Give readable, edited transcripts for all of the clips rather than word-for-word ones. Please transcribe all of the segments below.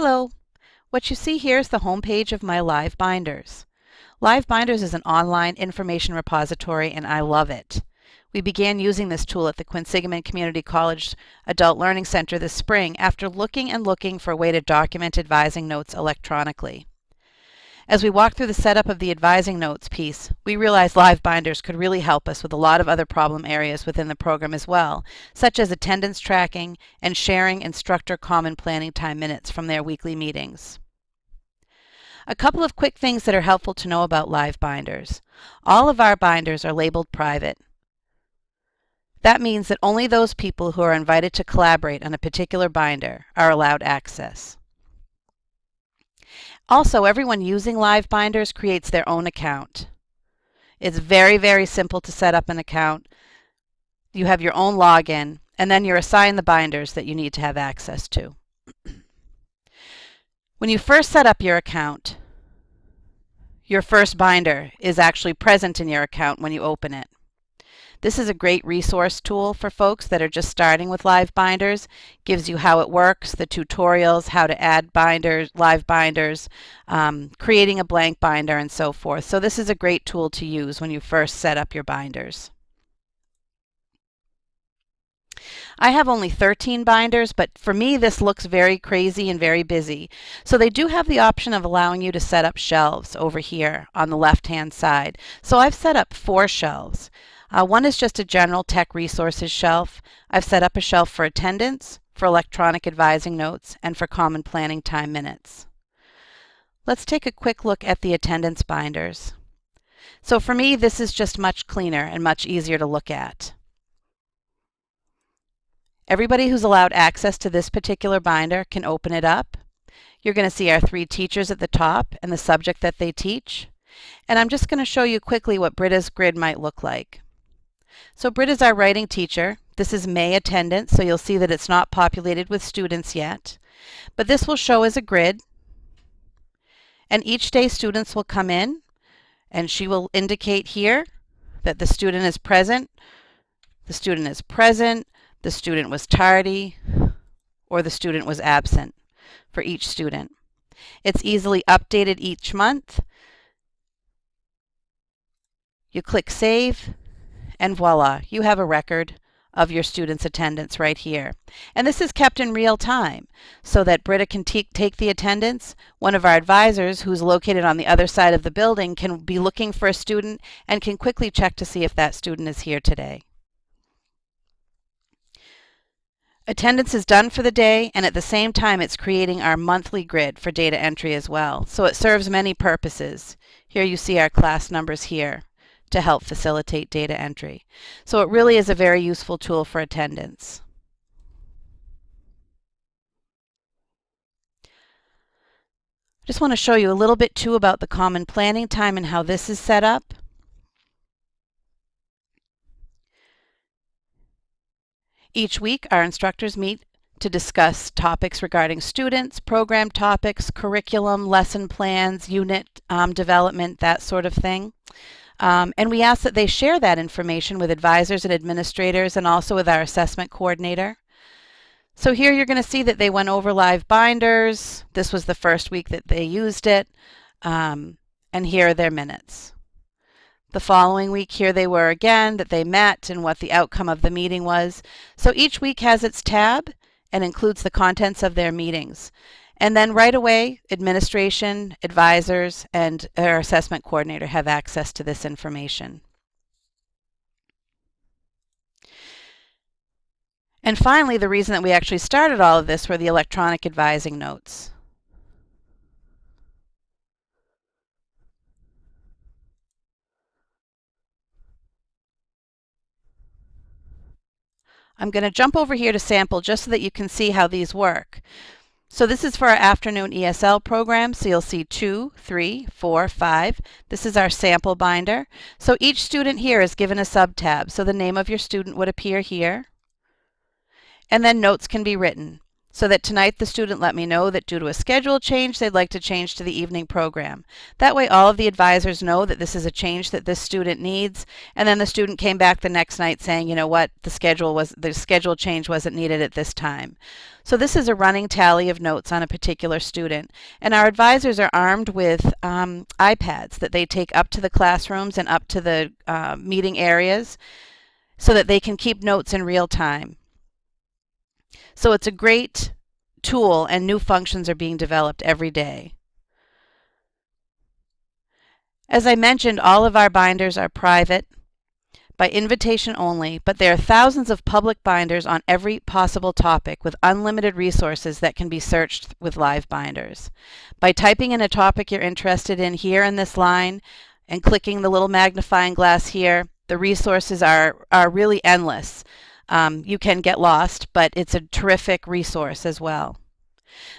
Hello. What you see here is the home page of my Live Binders. Live Binders is an online information repository and I love it. We began using this tool at the Quinsigamond Community College Adult Learning Center this spring after looking for a way to document advising notes electronically. As we walked through the setup of the advising notes piece, we realized Live Binders could really help us with a lot of other problem areas within the program as well, such as attendance tracking and sharing instructor common planning time minutes from their weekly meetings. A couple of quick things that are helpful to know about Live Binders. All of our binders are labeled private. That means that only those people who are invited to collaborate on a particular binder are allowed access. Also, everyone using Live Binders creates their own account. It's very, very simple to set up an account. You have your own login, and then you're assigned the binders that you need to have access to. When you first set up your account, your first binder is actually present in your account when you open it. This is a great resource tool for folks that are just starting with Live Binders. Gives you how it works, the tutorials, how to add binders, Live Binders, creating a blank binder, and so forth. So this is a great tool to use when you first set up your binders. I have only 13 binders, but for me this looks very crazy and very busy. So they do have the option of allowing you to set up shelves over here on the left-hand side. So I've set up 4 shelves. One is just a general tech resources shelf. I've set up a shelf for attendance, for electronic advising notes, and for common planning time minutes. Let's take a quick look at the attendance binders. So for me, this is just much cleaner and much easier to look at. Everybody who's allowed access to this particular binder can open it up. You're going to see our 3 teachers at the top and the subject that they teach. And I'm just going to show you quickly what Britta's grid might look like. So Britta's our writing teacher. This is May attendance, so you'll see that it's not populated with students yet. But this will show as a grid. And each day students will come in and she will indicate here that the student is present, the student was tardy, or the student was absent for each student. It's easily updated each month. You click Save, and voila, you have a record of your students' attendance right here. And this is kept in real time so that Britta can take the attendance. One of our advisors, who's located on the other side of the building, can be looking for a student and can quickly check to see if that student is here today. Attendance is done for the day, and at the same time it's creating our monthly grid for data entry as well. So it serves many purposes. Here you see our class numbers here to help facilitate data entry. So it really is a very useful tool for attendance. I just want to show you a little bit too about the common planning time and how this is set up. Each week our instructors meet to discuss topics regarding students, program topics, curriculum, lesson plans, unit development, that sort of thing. And we ask that they share that information with advisors and administrators and also with our assessment coordinator. So here you're going to see that they went over Live Binders. This was the first week that they used it. And here are their minutes. The following week, here they were again, that they met and what the outcome of the meeting was. So each week has its tab and includes the contents of their meetings. And then right away, administration, advisors, and our assessment coordinator have access to this information. And finally, the reason that we actually started all of this were the electronic advising notes. I'm going to jump over here to sample just so that you can see how these work. So this is for our afternoon ESL program. So you'll see 2, 3, 4, 5. This is our sample binder. So each student here is given a sub-tab. So the name of your student would appear here. And then notes can be written. So that tonight the student let me know that due to a schedule change, they'd like to change to the evening program. That way all of the advisors know that this is a change that this student needs, and then the student came back the next night saying, you know what, the schedule change wasn't needed at this time. So this is a running tally of notes on a particular student, and our advisors are armed with iPads that they take up to the classrooms and up to the meeting areas so that they can keep notes in real time. So it's a great tool, and new functions are being developed every day. As I mentioned, all of our binders are private, by invitation only, but there are thousands of public binders on every possible topic with unlimited resources that can be searched with Live Binders. By typing in a topic you're interested in here in this line and clicking the little magnifying glass here, the resources are really endless. You can get lost, but it's a terrific resource as well.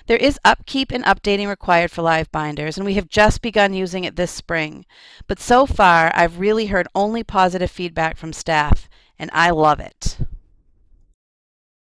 There is upkeep and updating required for Live Binders, and we have just begun using it this spring. But so far, I've really heard only positive feedback from staff, and I love it.